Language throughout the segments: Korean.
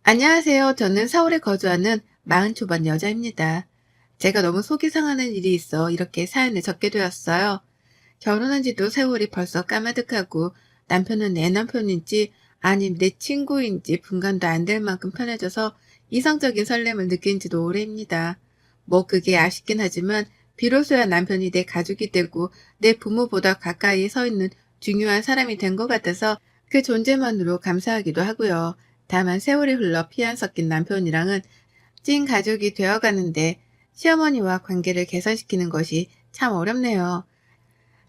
안녕하세요. 저는 서울에 거주하는 40 초반 여자입니다. 제가 너무 속이 상하는 일이 있어 이렇게 사연을 적게 되었어요. 결혼한 지도 세월이 벌써 까마득하고 남편은 내 남편인지 아님 내 친구인지 분간도 안 될 만큼 편해져서 이성적인 설렘을 느낀 지도 오래입니다. 뭐 그게 아쉽긴 하지만 비로소야 남편이 내 가족이 되고 내 부모보다 가까이 서 있는 중요한 사람이 된 것 같아서 그 존재만으로 감사하기도 하고요. 다만 세월이 흘러 피 안 섞인 남편이랑은 찐 가족이 되어가는데 시어머니와 관계를 개선시키는 것이 참 어렵네요.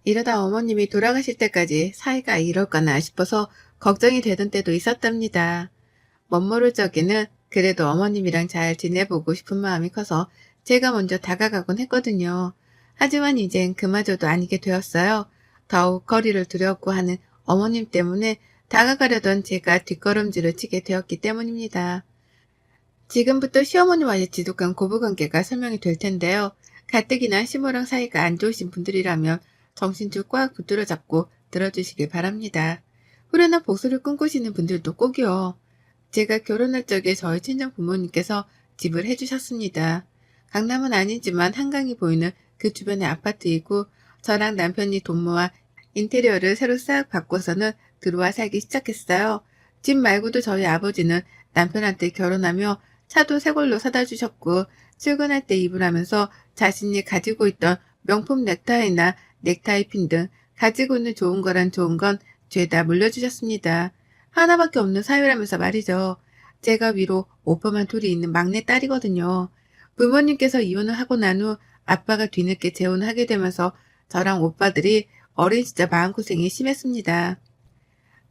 이러다 어머님이 돌아가실 때까지 사이가 이럴까나 싶어서 걱정이 되던 때도 있었답니다. 멋모를 적에는 그래도 어머님이랑 잘 지내보고 싶은 마음이 커서 제가 먼저 다가가곤 했거든요. 하지만 이젠 그마저도 아니게 되었어요. 더욱 거리를 두려고 하는 어머님 때문에 다가가려던 제가 뒷걸음질을 치게 되었기 때문입니다. 지금부터 시어머니와의 지독한 고부관계가 설명이 될 텐데요. 가뜩이나 시모랑 사이가 안 좋으신 분들이라면 정신줄 꽉 붙들어 잡고 들어주시길 바랍니다. 후련한 복수를 꿈꾸시는 분들도 꼭이요. 제가 결혼할 적에 저희 친정 부모님께서 집을 해주셨습니다. 강남은 아니지만 한강이 보이는 그 주변의 아파트이고 저랑 남편이 돈 모아 인테리어를 새로 싹 바꿔서는 들어와 살기 시작했어요. 집 말고도 저희 아버지는 남편한테 결혼하며 차도 새 걸로 사다 주셨고 출근할 때 입으라면서 자신이 가지고 있던 명품 넥타이나 넥타이 핀 등 가지고 있는 좋은 거란 좋은 건 죄다 물려주셨습니다. 하나밖에 없는 사유라면서 말이죠. 제가 위로 오빠만 둘이 있는 막내 딸이거든요. 부모님께서 이혼을 하고 난 후 아빠가 뒤늦게 재혼을 하게 되면서 저랑 오빠들이 어린 시절 마음고생이 심했습니다.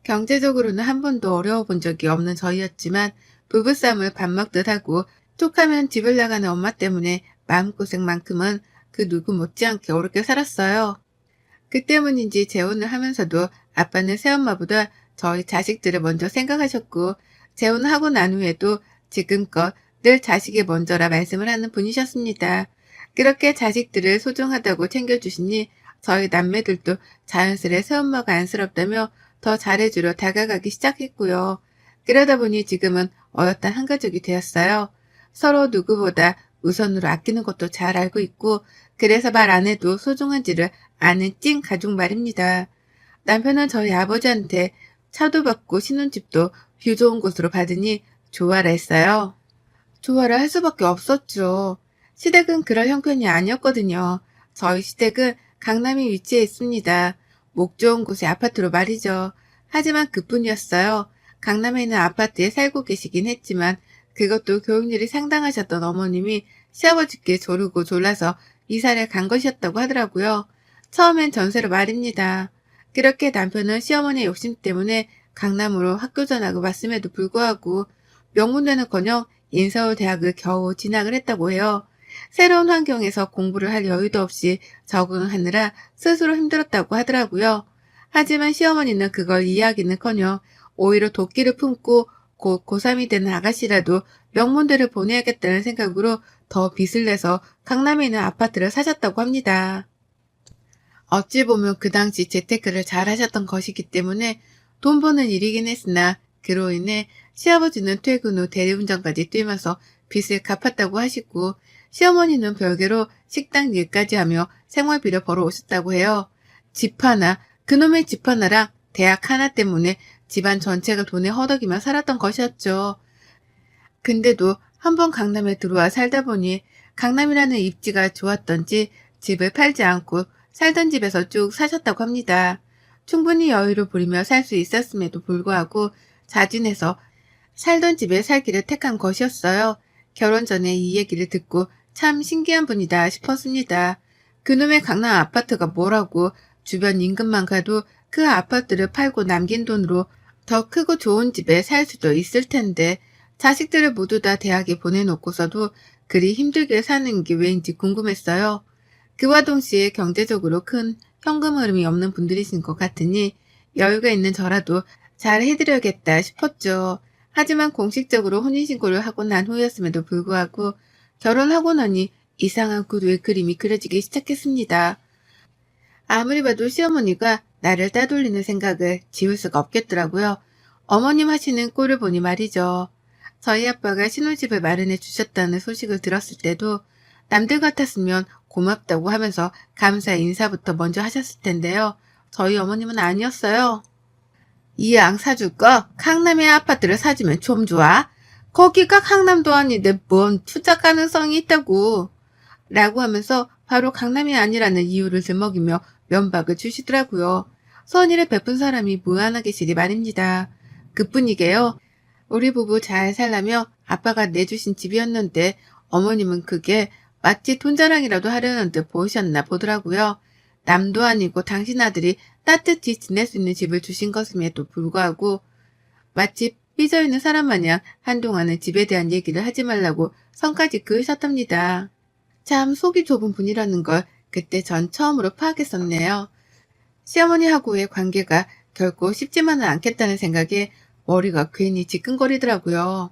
경제적으로는 한 번도 어려워 본 적이 없는 저희였지만 부부싸움을 밥 먹듯 하고 툭하면 집을 나가는 엄마 때문에 마음고생만큼은 그 누구 못지않게 어렵게 살았어요. 그 때문인지 재혼을 하면서도 아빠는 새엄마보다 저희 자식들을 먼저 생각하셨고 재혼을 하고 난 후에도 지금껏 늘 자식이 먼저라 말씀을 하는 분이셨습니다. 그렇게 자식들을 소중하다고 챙겨주시니 저희 남매들도 자연스레 새엄마가 안쓰럽다며 더 잘해주려 다가가기 시작했고요. 그러다 보니 지금은 어엿한 한 가족이 되었어요. 서로 누구보다 우선으로 아끼는 것도 잘 알고 있고 그래서 말 안 해도 소중한지를 아는 찐 가족 말입니다. 남편은 저희 아버지한테 차도 받고 신혼집도 뷰 좋은 곳으로 받으니 좋아라 했어요. 좋아라 할 수밖에 없었죠. 시댁은 그럴 형편이 아니었거든요. 저희 시댁은 강남에 위치해 있습니다. 목 좋은 곳의 아파트로 말이죠. 하지만 그뿐이었어요. 강남에 있는 아파트에 살고 계시긴 했지만 그것도 교육률이 상당하셨던 어머님이 시아버지께 조르고 졸라서 이사를 간 것이었다고 하더라고요. 처음엔 전세로 말입니다. 그렇게 남편은 시어머니의 욕심 때문에 강남으로 학교 전학을 왔음에도 불구하고 명문대는커녕 인서울대학을 겨우 진학을 했다고 해요. 새로운 환경에서 공부를 할 여유도 없이 적응하느라 스스로 힘들었다고 하더라고요. 하지만 시어머니는 그걸 이해하기는커녕 오히려 도끼를 품고 곧 고3이 되는 아가씨라도 명문대를 보내야겠다는 생각으로 더 빚을 내서 강남에 있는 아파트를 사셨다고 합니다. 어찌 보면 그 당시 재테크를 잘 하셨던 것이기 때문에 돈 버는 일이긴 했으나 그로 인해 시아버지는 퇴근 후 대리운전까지 뛰면서 빚을 갚았다고 하시고 시어머니는 별개로 식당 일까지 하며 생활비를 벌어 오셨다고 해요. 집 하나, 그놈의 집 하나랑 대학 하나 때문에 집안 전체가 돈에 허덕이며 살았던 것이었죠. 근데도 한번 강남에 들어와 살다 보니 강남이라는 입지가 좋았던지 집을 팔지 않고 살던 집에서 쭉 사셨다고 합니다. 충분히 여유를 부리며 살 수 있었음에도 불구하고 자진해서 살던 집에 살기를 택한 것이었어요. 결혼 전에 이 얘기를 듣고 참 신기한 분이다 싶었습니다. 그놈의 강남 아파트가 뭐라고 주변 인근만 가도 그 아파트를 팔고 남긴 돈으로 더 크고 좋은 집에 살 수도 있을 텐데 자식들을 모두 다 대학에 보내놓고서도 그리 힘들게 사는 게 왠지 궁금했어요. 그와 동시에 경제적으로 큰 현금 흐름이 없는 분들이신 것 같으니 여유가 있는 저라도 잘 해드려야겠다 싶었죠. 하지만 공식적으로 혼인신고를 하고 난 후였음에도 불구하고 결혼하고 나니 이상한 구두의 그림이 그려지기 시작했습니다. 아무리 봐도 시어머니가 나를 따돌리는 생각을 지울 수가 없겠더라고요. 어머님 하시는 꼴을 보니 말이죠. 저희 아빠가 신혼집을 마련해 주셨다는 소식을 들었을 때도 남들 같았으면 고맙다고 하면서 감사 인사부터 먼저 하셨을 텐데요. 저희 어머님은 아니었어요. 이왕 사줄 거 강남의 아파트를 사주면 좀 좋아. 거기가 강남도 아닌데 뭔 투자 가능성이 있다고. 라고 하면서 바로 강남이 아니라는 이유를 들먹이며 면박을 주시더라고요. 선의를 베푼 사람이 무한하 계시리 말입니다. 그뿐이게요. 우리 부부 잘 살라며 아빠가 내주신 집이었는데 어머님은 그게 마치 돈 자랑이라도 하려는 듯 보이셨나 보더라고요. 남도 아니고 당신 아들이 따뜻히 지낼 수 있는 집을 주신 것임에도 불구하고 마치 삐져있는 사람 마냥 한동안은 집에 대한 얘기를 하지 말라고 선까지 그으셨답니다. 참 속이 좁은 분이라는 걸 그때 전 처음으로 파악했었네요. 시어머니하고의 관계가 결코 쉽지만은 않겠다는 생각에 머리가 괜히 지끈거리더라고요.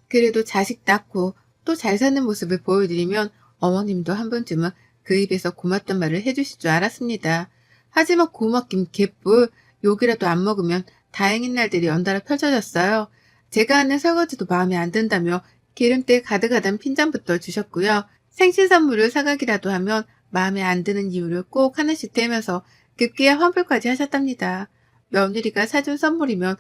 그래도 자식 낳고 또 잘 사는 모습을 보여드리면 어머님도 한 번쯤은 그 입에서 고맙단 말을 해주실 줄 알았습니다. 하지만 고맙긴 개뿔, 욕이라도 안 먹으면 다행인 날들이 연달아 펼쳐졌어요. 제가 하는 설거지도 마음에 안 든다며 기름때 가득하던 핀잔부터 주셨고요. 생신 선물을 사가기라도 하면 마음에 안 드는 이유를 꼭 하나씩 대면서 급기야 환불까지 하셨답니다. 며느리가 사준 선물이면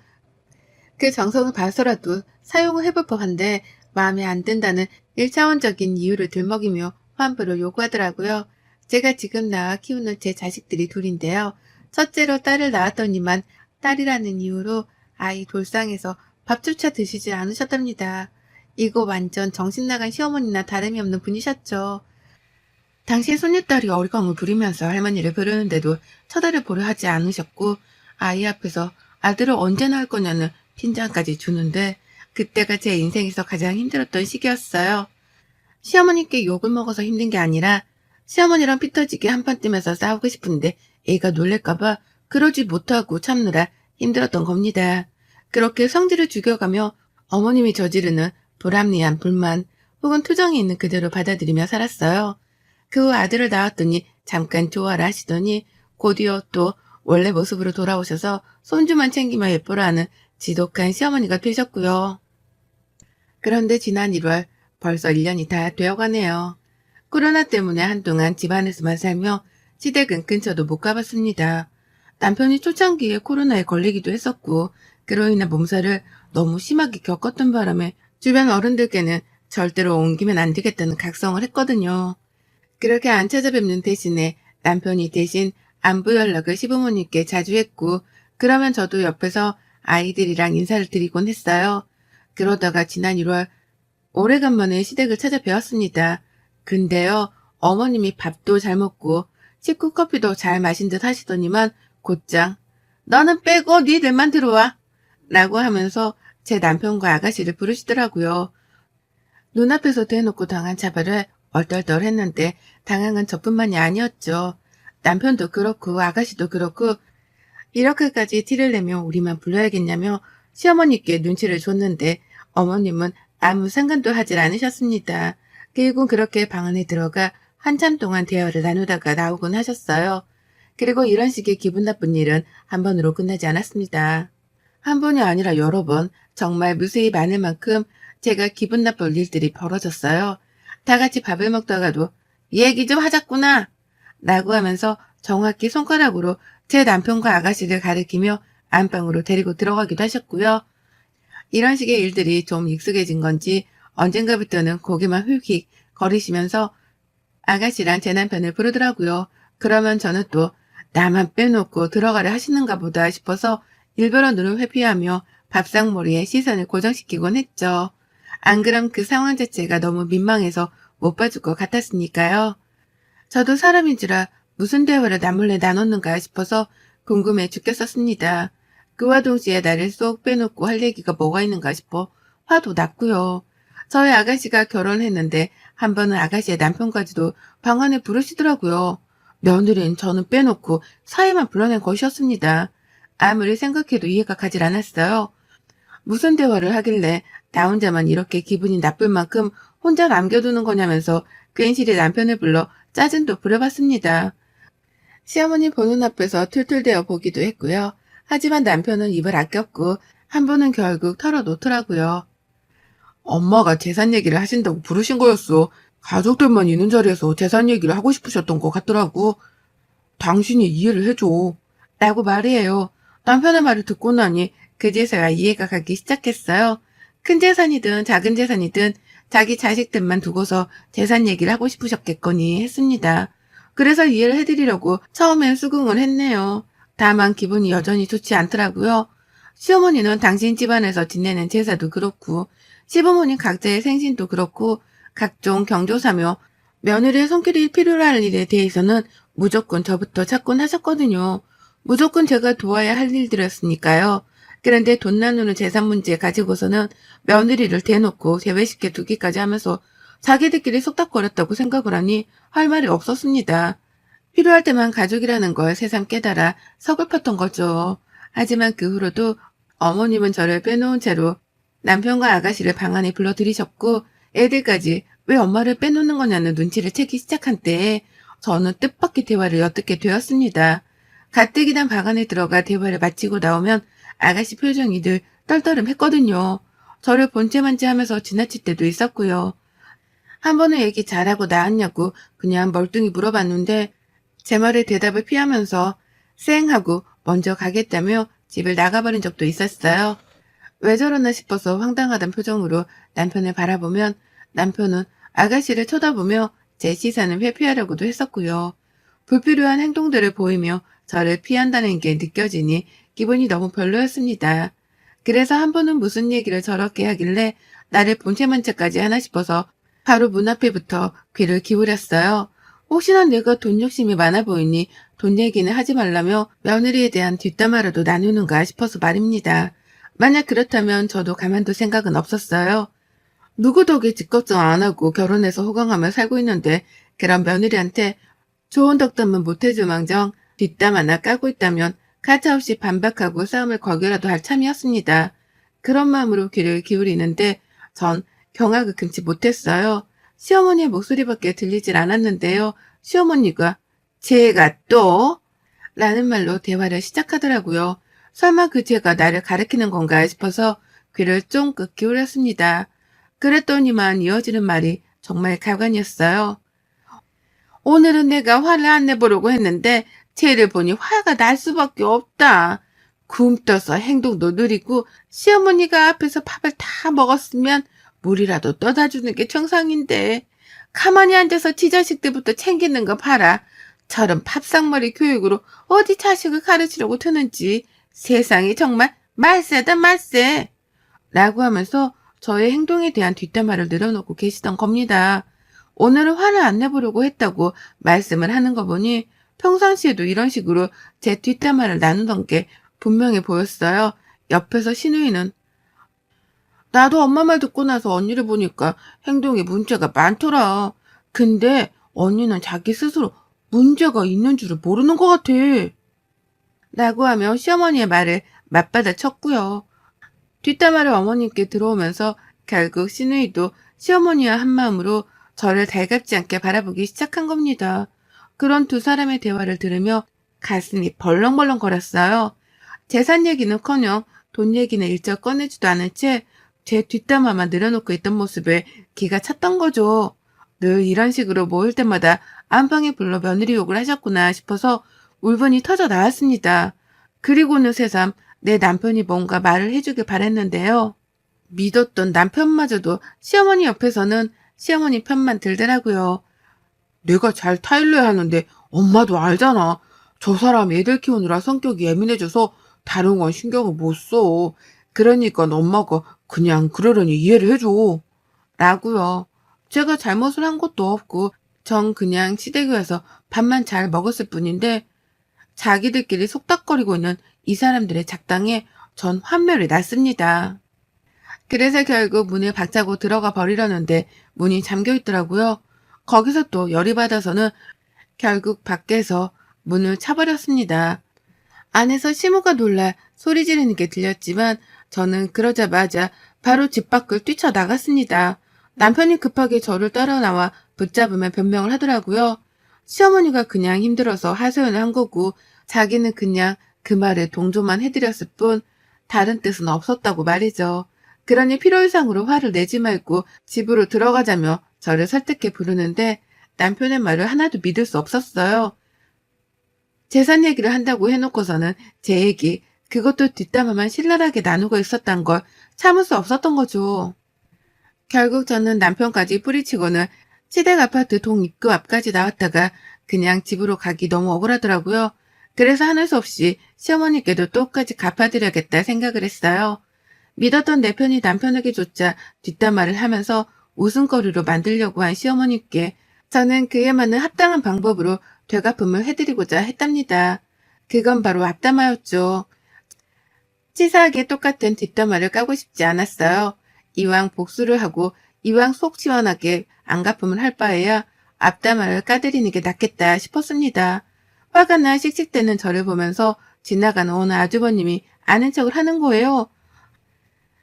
그 정성을 봐서라도 사용을 해볼 법한데 마음에 안 든다는 1차원적인 이유를 들먹이며 환불을 요구하더라고요. 제가 지금 낳아 키우는 제 자식들이 둘인데요. 첫째로 딸을 낳았더니만 딸이라는 이유로 아이 돌상에서 밥조차 드시지 않으셨답니다. 이거 완전 정신나간 시어머니나 다름이 없는 분이셨죠. 당신 손녀딸이 어리광을 부리면서 할머니를 부르는데도 쳐다를 보려 하지 않으셨고 아이 앞에서 아들을 언제 낳을 거냐는 핀잔까지 주는데 그때가 제 인생에서 가장 힘들었던 시기였어요. 시어머니께 욕을 먹어서 힘든 게 아니라 시어머니랑 피 터지게 한판 뜨면서 싸우고 싶은데 애가 놀랄까봐 그러지 못하고 참느라 힘들었던 겁니다. 그렇게 성질을 죽여가며 어머님이 저지르는 불합리한 불만 혹은 투정이 있는 그대로 받아들이며 살았어요. 그 후 아들을 낳았더니 잠깐 좋아라 하시더니 곧이어 또 원래 모습으로 돌아오셔서 손주만 챙기며 예뻐라 하는 지독한 시어머니가 되셨고요. 그런데 지난 1월 벌써 1년이 다 되어가네요. 코로나 때문에 한동안 집안에서만 살며 시댁은 근처도 못 가봤습니다. 남편이 초창기에 코로나에 걸리기도 했었고 그로 인해 몸살을 너무 심하게 겪었던 바람에 주변 어른들께는 절대로 옮기면 안 되겠다는 각성을 했거든요. 그렇게 안 찾아뵙는 대신에 남편이 대신 안부 연락을 시부모님께 자주 했고 그러면 저도 옆에서 아이들이랑 인사를 드리곤 했어요. 그러다가 지난 1월 오래간만에 시댁을 찾아뵈었습니다. 근데요, 어머님이 밥도 잘 먹고 식후 커피도 잘 마신 듯 하시더니만 곧장 너는 빼고 니들만 들어와 라고 하면서 제 남편과 아가씨를 부르시더라고요. 눈앞에서 대놓고 당한 차별을 얼떨떨 했는데 당한 건 저뿐만이 아니었죠. 남편도 그렇고 아가씨도 그렇고 이렇게까지 티를 내며 우리만 불러야겠냐며 시어머니께 눈치를 줬는데 어머님은 아무 상관도 하질 않으셨습니다. 결국 그렇게 방 안에 들어가 한참 동안 대화를 나누다가 나오곤 하셨어요. 그리고 이런 식의 기분 나쁜 일은 한 번으로 끝나지 않았습니다. 한 번이 아니라 여러 번 정말 무수히 많을 만큼 제가 기분 나쁠 일들이 벌어졌어요. 다 같이 밥을 먹다가도 얘기 좀 하자꾸나 라고 하면서 정확히 손가락으로 제 남편과 아가씨를 가리키며 안방으로 데리고 들어가기도 하셨고요. 이런 식의 일들이 좀 익숙해진 건지 언젠가부터는 고개만 휙휙 거리시면서 아가씨랑 제 남편을 부르더라고요. 그러면 저는 또 나만 빼놓고 들어가려 하시는가 보다 싶어서 일부러 눈을 회피하며 밥상머리에 시선을 고정시키곤 했죠. 안 그럼 그 상황 자체가 너무 민망해서 못 봐줄 것 같았으니까요. 저도 사람인지라 무슨 대화를 남몰래 나눴는가 싶어서 궁금해 죽겠었습니다. 그와 동시에 나를 쏙 빼놓고 할 얘기가 뭐가 있는가 싶어 화도 났고요. 저희 아가씨가 결혼했는데 한 번은 아가씨의 남편까지도 방 안에 부르시더라고요. 며느리는 저는 빼놓고 사이만 불러낸 것이었습니다. 아무리 생각해도 이해가 가질 않았어요. 무슨 대화를 하길래 나 혼자만 이렇게 기분이 나쁠 만큼 혼자 남겨두는 거냐면서 괜시리 남편을 불러 짜증도 부려봤습니다. 시어머니 보는 앞에서 툴툴대어 보기도 했고요. 하지만 남편은 입을 아꼈고 한 번은 결국 털어놓더라고요. 엄마가 재산 얘기를 하신다고 부르신 거였어. 가족들만 있는 자리에서 재산 얘기를 하고 싶으셨던 것 같더라고. 당신이 이해를 해줘. 라고 말이에요. 남편의 말을 듣고 나니 그제서야 이해가 가기 시작했어요. 큰 재산이든 작은 재산이든 자기 자식들만 두고서 재산 얘기를 하고 싶으셨겠거니 했습니다. 그래서 이해를 해드리려고 처음엔 수긍을 했네요. 다만 기분이 여전히 좋지 않더라고요. 시어머니는 당신 집안에서 지내는 제사도 그렇고 시부모님 각자의 생신도 그렇고 각종 경조사며 며느리의 손길이 필요로 할 일에 대해서는 무조건 저부터 찾곤 하셨거든요. 무조건 제가 도와야 할 일들이었으니까요. 그런데 돈 나누는 재산 문제 가지고서는 며느리를 대놓고 제외시켜 두기까지 하면서 자기들끼리 속닥거렸다고 생각을 하니 할 말이 없었습니다. 필요할 때만 가족이라는 걸 새삼 깨달아 서글펐던 거죠. 하지만 그 후로도 어머님은 저를 빼놓은 채로 남편과 아가씨를 방 안에 불러들이셨고 애들까지 왜 엄마를 빼놓는 거냐는 눈치를 채기 시작한 때에 저는 뜻밖의 대화를 엿듣게 되었습니다. 가뜩이나 방 안에 들어가 대화를 마치고 나오면 아가씨 표정이 늘 떨떠름했거든요. 저를 본체만지 하면서 지나칠 때도 있었고요. 한 번은 얘기 잘하고 나왔냐고 그냥 멀뚱히 물어봤는데 제 말에 대답을 피하면서 쌩 하고 먼저 가겠다며 집을 나가버린 적도 있었어요. 왜 저러나 싶어서 황당하단 표정으로 남편을 바라보면 남편은 아가씨를 쳐다보며 제 시선을 회피하려고도 했었고요. 불필요한 행동들을 보이며 저를 피한다는 게 느껴지니 기분이 너무 별로였습니다. 그래서 한 번은 무슨 얘기를 저렇게 하길래 나를 본체만 채까지 하나 싶어서 바로 문 앞에부터 귀를 기울였어요. 혹시나 내가 돈 욕심이 많아 보이니 돈 얘기는 하지 말라며 며느리에 대한 뒷담화라도 나누는가 싶어서 말입니다. 만약 그렇다면 저도 가만둘 생각은 없었어요. 누구 덕에 집 걱정 안 하고 결혼해서 호강하며 살고 있는데 그런 며느리한테 좋은 덕담만 못해줄 망정 뒷담 하나 까고 있다면 가차없이 반박하고 싸움을 걸기라도 할 참이었습니다. 그런 마음으로 귀를 기울이는데 전 경악을 금치 못했어요. 시어머니의 목소리밖에 들리질 않았는데요. 시어머니가 제가 또? 라는 말로 대화를 시작하더라고요. 설마 그 제가 나를 가리키는 건가 싶어서 귀를 쫑긋 기울였습니다. 그랬더니만 이어지는 말이 정말 가관이었어요. 오늘은 내가 화를 안 내보려고 했는데 쟤를 보니 화가 날 수밖에 없다. 굼떠서 행동도 느리고 시어머니가 앞에서 밥을 다 먹었으면 물이라도 떠다 주는 게 정상인데 가만히 앉아서 지 자식 때부터 챙기는 거 봐라. 저런 밥상머리 교육으로 어디 자식을 가르치려고 드는지 세상이 정말 말세다 말세. 라고 하면서 저의 행동에 대한 뒷담화를 늘어놓고 계시던 겁니다. 오늘은 화를 안 내보려고 했다고 말씀을 하는 거 보니 평상시에도 이런 식으로 제 뒷담화를 나누던 게 분명해 보였어요. 옆에서 신우이는 나도 엄마 말 듣고 나서 언니를 보니까 행동에 문제가 많더라. 근데 언니는 자기 스스로 문제가 있는 줄을 모르는 것 같아. 라고 하며 시어머니의 말을 맞받아 쳤고요. 뒷담화를 어머님께 들어오면서 결국 신우이도 시어머니와 한마음으로 저를 달갑지 않게 바라보기 시작한 겁니다. 그런 두 사람의 대화를 들으며 가슴이 벌렁벌렁 거렸어요. 재산 얘기는커녕 돈 얘기는 일절 꺼내지도 않은 채 제 뒷담화만 늘어놓고 있던 모습에 기가 찼던 거죠. 늘 이런 식으로 모일 때마다 안방에 불러 며느리 욕을 하셨구나 싶어서 울분이 터져 나왔습니다. 그리고는 새삼 내 남편이 뭔가 말을 해주길 바랬는데요. 믿었던 남편마저도 시어머니 옆에서는 시어머니 편만 들더라고요. 내가 잘 타일러야 하는데 엄마도 알잖아. 저 사람 애들 키우느라 성격이 예민해져서 다른 건 신경을 못 써. 그러니까 엄마가 그냥 그러려니 이해를 해줘. 라고요. 제가 잘못을 한 것도 없고 전 그냥 시댁에서 밥만 잘 먹었을 뿐인데 자기들끼리 속닥거리고 있는 이 사람들의 작당에 전 환멸이 났습니다. 그래서 결국 문을 박차고 들어가 버리려는데 문이 잠겨 있더라고요. 거기서 또 열이 받아서는 결국 밖에서 문을 차버렸습니다. 안에서 시모가 놀라 소리 지르는 게 들렸지만 저는 그러자마자 바로 집 밖을 뛰쳐나갔습니다. 남편이 급하게 저를 따라 나와 붙잡으며 변명을 하더라고요. 시어머니가 그냥 힘들어서 하소연을 한 거고 자기는 그냥 그 말에 동조만 해드렸을 뿐 다른 뜻은 없었다고 말이죠. 그러니 필요 이상으로 화를 내지 말고 집으로 들어가자며 저를 설득해 부르는데 남편의 말을 하나도 믿을 수 없었어요. 재산 얘기를 한다고 해놓고서는 제 얘기, 그것도 뒷담화만 신랄하게 나누고 있었단 걸 참을 수 없었던 거죠. 결국 저는 남편까지 뿌리치고는 시댁 아파트 동 입구 앞까지 나왔다가 그냥 집으로 가기 너무 억울하더라고요. 그래서 하는 수 없이 시어머니께도 똑같이 갚아드려야겠다 생각을 했어요. 믿었던 내 편이 남편에게조차 뒷담화를 하면서 웃음거리로 만들려고 한 시어머니께 저는 그에 맞는 합당한 방법으로 되갚음을 해드리고자 했답니다. 그건 바로 앞담화였죠. 치사하게 똑같은 뒷담화를 까고 싶지 않았어요. 이왕 복수를 하고 이왕 속 시원하게 안갚음을 할 바에야 앞담화를 까드리는 게 낫겠다 싶었습니다. 화가 나 씩씩대는 저를 보면서 지나가는 어느 아주버님이 아는 척을 하는 거예요.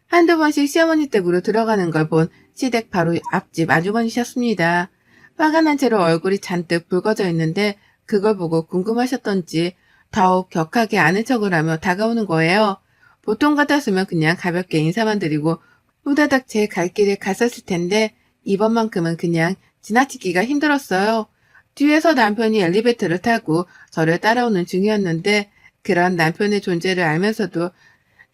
한두 번씩 시어머니 댁으로 들어가는 걸 본 시댁 바로 앞집 아주버니셨습니다. 화가 난 채로 얼굴이 잔뜩 붉어져 있는데 그걸 보고 궁금하셨던지 더욱 격하게 아는 척을 하며 다가오는 거예요. 보통 같았으면 그냥 가볍게 인사만 드리고 후다닥 제 갈 길에 갔었을 텐데 이번만큼은 그냥 지나치기가 힘들었어요. 뒤에서 남편이 엘리베이터를 타고 저를 따라오는 중이었는데 그런 남편의 존재를 알면서도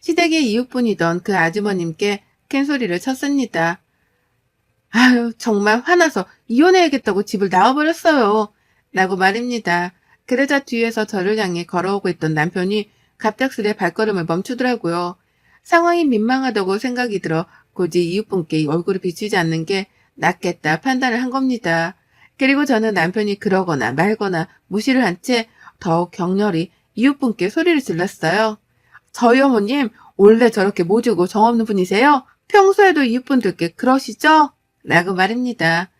시댁의 이웃분이던 그 아주머님께 큰 소리를 쳤습니다. 아유, 정말 화나서 이혼해야겠다고 집을 나와버렸어요. 라고 말입니다. 그러자 뒤에서 저를 향해 걸어오고 있던 남편이 갑작스레 발걸음을 멈추더라고요. 상황이 민망하다고 생각이 들어 굳이 이웃분께 얼굴을 비추지 않는 게 낫겠다 판단을 한 겁니다. 그리고 저는 남편이 그러거나 말거나 무시를 한 채 더욱 격렬히 이웃분께 소리를 질렀어요. 저희 어머님 원래 저렇게 모지고 정없는 분이세요? 평소에도 이웃분들께 그러시죠? 라고 말입니다.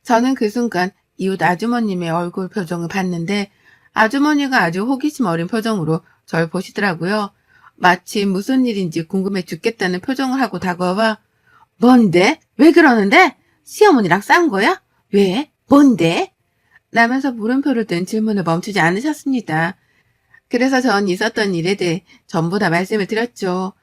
저는 그 순간 이웃 아주머님의 얼굴 표정을 봤는데 아주머니가 아주 호기심 어린 표정으로 절 보시더라고요. 마치 무슨 일인지 궁금해 죽겠다는 표정을 하고 다가와 뭔데? 왜 그러는데? 시어머니랑 싼 거야? 왜? 뭔데? 라면서 물음표를 든 질문을 멈추지 않으셨습니다. 그래서 전 있었던 일에 대해 전부 다 말씀을 드렸죠.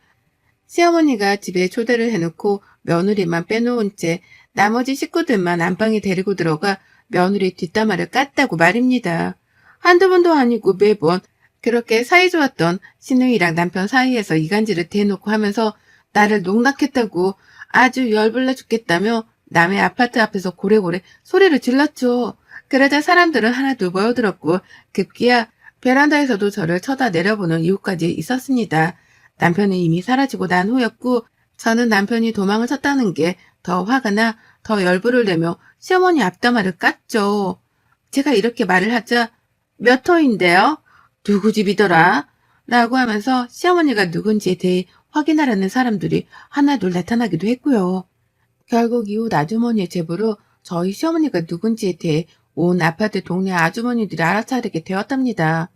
시어머니가 집에 초대를 해놓고 며느리만 빼놓은 채 나머지 식구들만 안방에 데리고 들어가 며느리 뒷담화를 깠다고 말입니다. 한두 번도 아니고 매번 그렇게 사이좋았던 시누이랑 남편 사이에서 이간질을 대놓고 하면서 나를 농락했다고 아주 열불나 죽겠다며 남의 아파트 앞에서 고래고래 소리를 질렀죠. 그러자 사람들은 하나둘 모여들었고 급기야 베란다에서도 저를 쳐다 내려보는 이유까지 있었습니다. 남편은 이미 사라지고 난 후였고 저는 남편이 도망을 쳤다는 게 더 화가 나 더 열불을 내며 시어머니 앞담화를 깠죠. 제가 이렇게 말을 하자 몇 호인데요? 누구 집이더라? 라고 하면서 시어머니가 누군지에 대해 확인하려는 사람들이 하나둘 나타나기도 했고요. 결국 이웃 아주머니의 제보로 저희 시어머니가 누군지에 대해 온 아파트 동네 아주머니들이 알아차리게 되었답니다.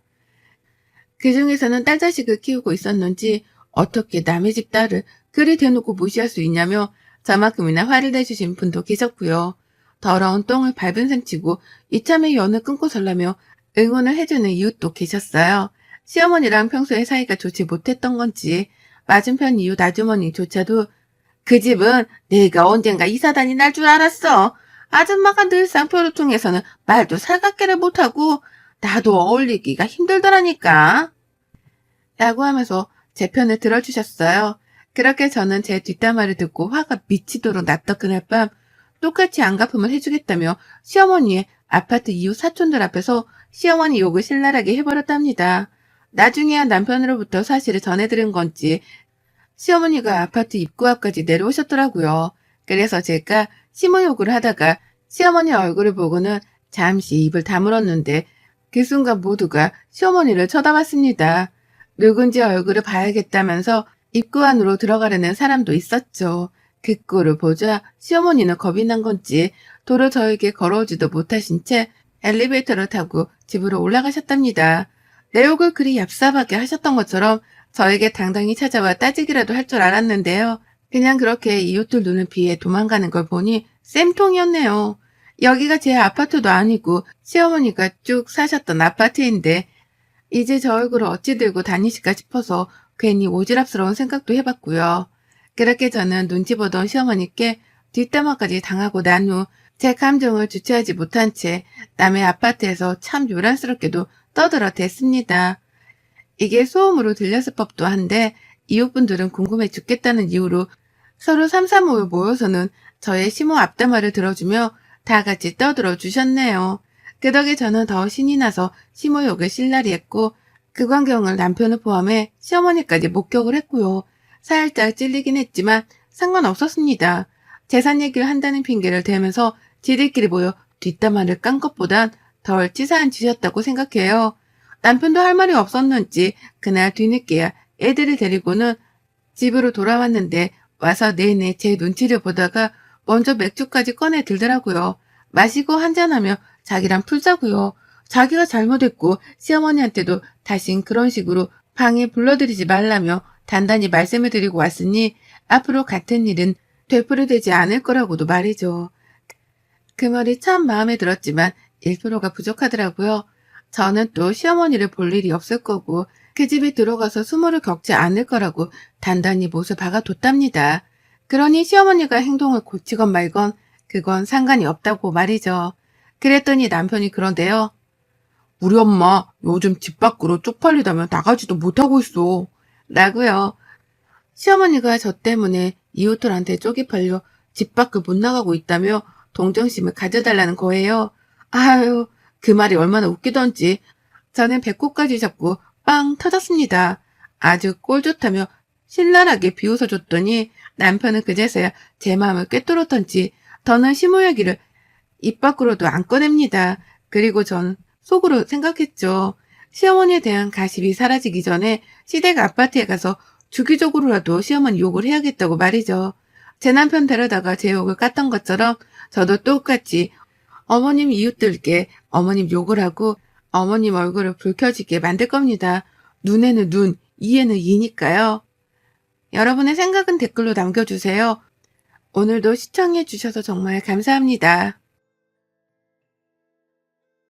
그 중에서는 딸 자식을 키우고 있었는지 어떻게 남의 집 딸을 그리 대놓고 무시할 수 있냐며 저만큼이나 화를 내주신 분도 계셨고요. 더러운 똥을 밟은 셈치고 이참에 연을 끊고 살라며 응원을 해주는 이웃도 계셨어요. 시어머니랑 평소에 사이가 좋지 못했던 건지 맞은편 이웃 아주머니조차도 그 집은 내가 언젠가 이사단이 날 줄 알았어. 아줌마가 늘 쌍표를 통해서는 말도 살갑게를 못하고 나도 어울리기가 힘들더라니까. 라고 하면서 제 편을 들어주셨어요. 그렇게 저는 제 뒷담화를 듣고 화가 미치도록 났던 그날 밤 똑같이 안갚음을 해주겠다며 시어머니의 아파트 이웃 사촌들 앞에서 시어머니 욕을 신랄하게 해버렸답니다. 나중에야 남편으로부터 사실을 전해들은 건지 시어머니가 아파트 입구 앞까지 내려오셨더라고요. 그래서 제가 심호욕을 하다가 시어머니 얼굴을 보고는 잠시 입을 다물었는데 그 순간 모두가 시어머니를 쳐다봤습니다. 누군지 얼굴을 봐야겠다면서 입구 안으로 들어가려는 사람도 있었죠. 그 꼴을 보자 시어머니는 겁이 난 건지 도로 저에게 걸어오지도 못하신 채 엘리베이터를 타고 집으로 올라가셨답니다. 내 욕을 그리 얍삽하게 하셨던 것처럼 저에게 당당히 찾아와 따지기라도 할 줄 알았는데요. 그냥 그렇게 이웃들 눈을 피해 도망가는 걸 보니 쌤통이었네요. 여기가 제 아파트도 아니고 시어머니가 쭉 사셨던 아파트인데 이제 저 얼굴을 어찌 들고 다니실까 싶어서 괜히 오지랖스러운 생각도 해봤고요. 그렇게 저는 눈치 보던 시어머니께 뒷담화까지 당하고 난 후 제 감정을 주체하지 못한 채 남의 아파트에서 참 요란스럽게도 떠들어댔습니다. 이게 소음으로 들렸을 법도 한데 이웃분들은 궁금해 죽겠다는 이유로 서로 삼삼오오 모여서는 저의 심호 앞담화를 들어주며 다 같이 떠들어 주셨네요. 그 덕에 저는 더 신이 나서 심호욕을 실라리 했고 그 광경을 남편을 포함해 시어머니까지 목격을 했고요. 살짝 찔리긴 했지만 상관없었습니다. 재산 얘기를 한다는 핑계를 대면서 지들끼리 모여 뒷담화를 깐 것보단 덜 치사한 짓이었다고 생각해요. 남편도 할 말이 없었는지 그날 뒤늦게야 애들을 데리고는 집으로 돌아왔는데 와서 내내 제 눈치를 보다가 먼저 맥주까지 꺼내 들더라고요. 마시고 한잔하며 자기랑 풀자고요. 자기가 잘못했고 시어머니한테도 다신 그런 식으로 방에 불러들이지 말라며 단단히 말씀을 드리고 왔으니 앞으로 같은 일은 되풀이되지 않을 거라고도 말이죠. 그 말이 참 마음에 들었지만 1%가 부족하더라고요. 저는 또 시어머니를 볼 일이 없을 거고 그 집에 들어가서 수모를 겪지 않을 거라고 단단히 못을 박아뒀답니다. 그러니 시어머니가 행동을 고치건 말건 그건 상관이 없다고 말이죠. 그랬더니 남편이 그런데요. 우리 엄마 요즘 집 밖으로 쪽팔리다며 나가지도 못하고 있어. 라고요. 시어머니가 저 때문에 이웃들한테 쪽이 팔려 집 밖을 못 나가고 있다며 동정심을 가져달라는 거예요. 아유, 그 말이 얼마나 웃기던지 저는 배꼽까지 잡고 빵 터졌습니다. 아주 꼴 좋다며 신랄하게 비웃어줬더니 남편은 그제서야 제 마음을 꿰뚫었던지 더는 심호 얘기를 입 밖으로도 안 꺼냅니다. 그리고 전 속으로 생각했죠. 시어머니에 대한 가십이 사라지기 전에 시댁 아파트에 가서 주기적으로라도 시어머니 욕을 해야겠다고 말이죠. 제 남편 데려다가 제 욕을 깠던 것처럼 저도 똑같이 어머님 이웃들께 어머님 욕을 하고 어머님 얼굴을 붉혀지게 만들 겁니다. 눈에는 눈, 이에는 이니까요. 여러분의 생각은 댓글로 남겨주세요. 오늘도 시청해 주셔서 정말 감사합니다.